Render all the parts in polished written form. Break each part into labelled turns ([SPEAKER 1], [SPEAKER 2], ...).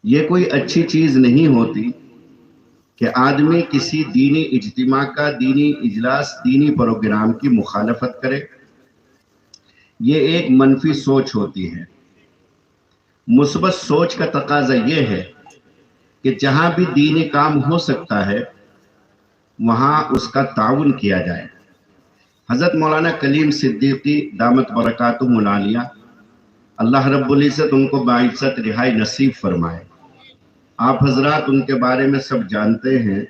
[SPEAKER 1] یہ کوئی اچھی چیز نہیں ہوتی کہ آدمی کسی دینی اجتماع کا، دینی اجلاس، دینی پروگرام کی مخالفت کرے۔ یہ ایک منفی سوچ ہوتی ہے۔ مثبت سوچ کا تقاضا یہ ہے کہ جہاں بھی دینی کام ہو سکتا ہے وہاں اس کا تعاون کیا جائے۔ حضرت مولانا کلیم صدیقی دامت برکاتہم العالیہ، اللہ رب العزت ان کو باعزت رہائی نصیب فرمائے۔ آپ حضرات ان کے بارے میں سب جانتے ہیں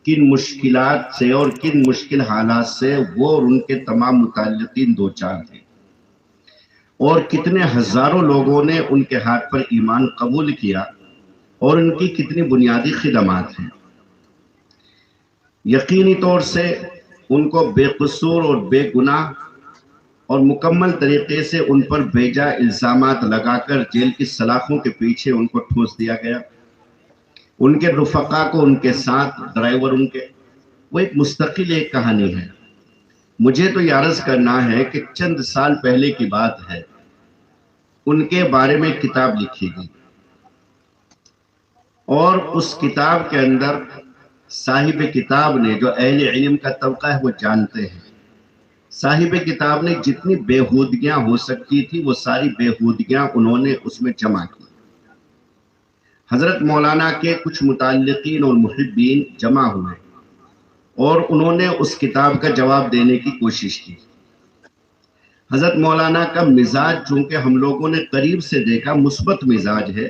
[SPEAKER 1] کن مشکلات سے اور کن مشکل حالات سے وہ اور ان کے تمام متعلقین دوچار تھے، اور کتنے ہزاروں لوگوں نے ان کے ہاتھ پر ایمان قبول کیا، اور ان کی کتنی بنیادی خدمات ہیں۔ یقینی طور سے ان کو بے قصور اور بے گناہ اور مکمل طریقے سے ان پر بیجا الزامات لگا کر جیل کی سلاخوں کے پیچھے ان کو ٹھونس دیا گیا۔ ان کے رفقا کو ان کے ساتھ ڈرائیور ان کے، وہ ایک مستقل ایک کہانی ہے۔ مجھے تو یہ عرض کرنا ہے کہ چند سال پہلے کی بات ہے، ان کے بارے میں کتاب لکھی گئی، اور اس کتاب کے اندر صاحب کتاب نے، جو اہل علم کا طبقہ ہے وہ جانتے ہیں، صاحب کتاب نے جتنی بےہودگیاں ہو سکتی تھی وہ ساری بےہودگیاں انہوں نے اس میں جمع کی۔ حضرت مولانا کے کچھ متعلقین اور محبین جمع ہوئے اور انہوں نے اس کتاب کا جواب دینے کی کوشش کی۔ حضرت مولانا کا مزاج چونکہ ہم لوگوں نے قریب سے دیکھا مثبت مزاج ہے،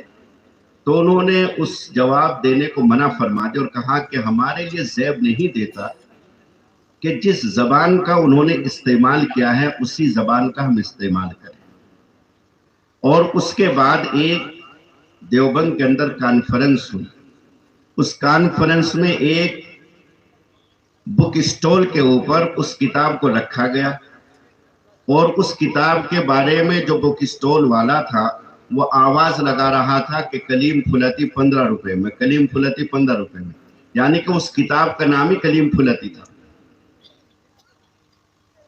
[SPEAKER 1] تو انہوں نے اس جواب دینے کو منع فرما دیا اور کہا کہ ہمارے لیے زیب نہیں دیتا کہ جس زبان کا انہوں نے استعمال کیا ہے اسی زبان کا ہم استعمال کریں۔ اور اس کے بعد ایک دیوبند کے اندر کانفرنس ہوئی۔ اس کانفرنس میں ایک بک اسٹول کے اوپر اس کتاب کو رکھا گیا، اور اس کتاب کے بارے میں جو بک اسٹول والا تھا وہ آواز لگا رہا تھا کہ کلیم پھلتی 15 روپے میں، کلیم پھلتی 15 روپے میں، یعنی کہ اس کتاب کا نام ہی کلیم پھلتی تھا۔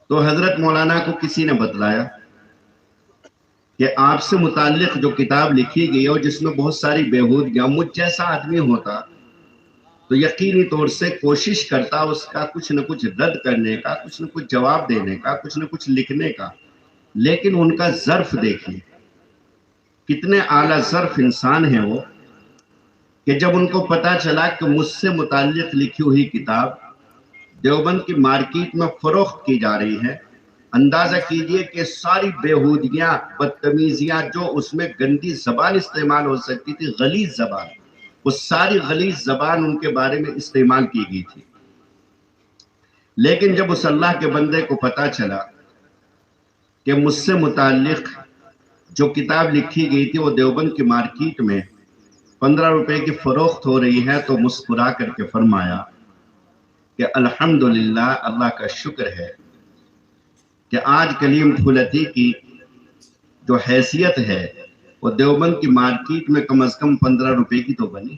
[SPEAKER 1] تو حضرت مولانا کو کسی نے بتلایا کہ آپ سے متعلق جو کتاب لکھی گئی اور جس میں بہت ساری بےہودگیاں، مجھ جیسا آدمی ہوتا تو یقینی طور سے کوشش کرتا اس کا کچھ نہ کچھ رد کرنے کا، کچھ نہ کچھ جواب دینے کا، کچھ نہ کچھ لکھنے کا، لیکن ان کا ظرف دیکھیے کتنے اعلیٰ ظرف انسان ہیں وہ، کہ جب ان کو پتا چلا کہ مجھ سے متعلق لکھی ہوئی کتاب دیوبند کی مارکیٹ میں فروخت کی جا رہی ہے، اندازہ کیجئے کہ ساری بےہودگیاں، بدتمیزیاں، جو اس میں گندی زبان استعمال ہو سکتی تھی، غلیظ زبان، وہ ساری غلیظ زبان ان کے بارے میں استعمال کی گئی تھی۔ لیکن جب اس اللہ کے بندے کو پتا چلا کہ مجھ سے متعلق جو کتاب لکھی گئی تھی وہ دیوبند کی مارکیٹ میں 15 روپے کی فروخت ہو رہی ہے، تو مسکرا کر کے فرمایا کہ الحمدللہ، اللہ کا شکر ہے کہ آج کلیم پھلتی کی جو حیثیت ہے وہ دیوبند کی مارکیٹ میں کم از کم 15 روپے کی تو بنی۔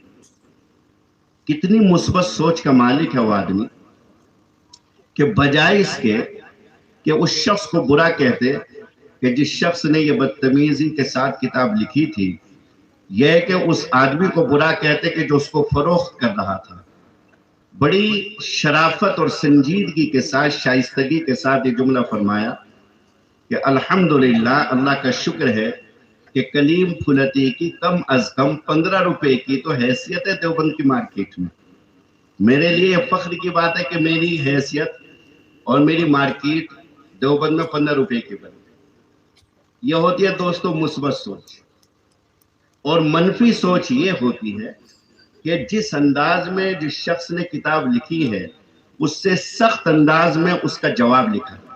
[SPEAKER 1] کتنی مثبت سوچ کا مالک ہے وہ آدمی، کہ بجائے اس کے کہ اس شخص کو برا کہتے کہ جس شخص نے یہ بدتمیزی کے ساتھ کتاب لکھی تھی، یہ کہ اس آدمی کو برا کہتے کہ جو اس کو فروخت کر رہا تھا، بڑی شرافت اور سنجیدگی کے ساتھ، شائستگی کے ساتھ یہ جملہ فرمایا کہ الحمدللہ، اللہ کا شکر ہے کہ کلیم پھلتی کی کم از کم 15 روپے کی تو حیثیت ہے دیوبند کی مارکیٹ میں۔ میرے لیے یہ فخر کی بات ہے کہ میری حیثیت اور میری مارکیٹ دیوبند میں 15 روپے کی بنی۔ یہ ہوتی ہے دوستو مثبت سوچ، اور منفی سوچ یہ ہوتی ہے کہ جس انداز میں جس شخص نے کتاب لکھی ہے اس سے سخت انداز میں اس کا جواب لکھا ہے۔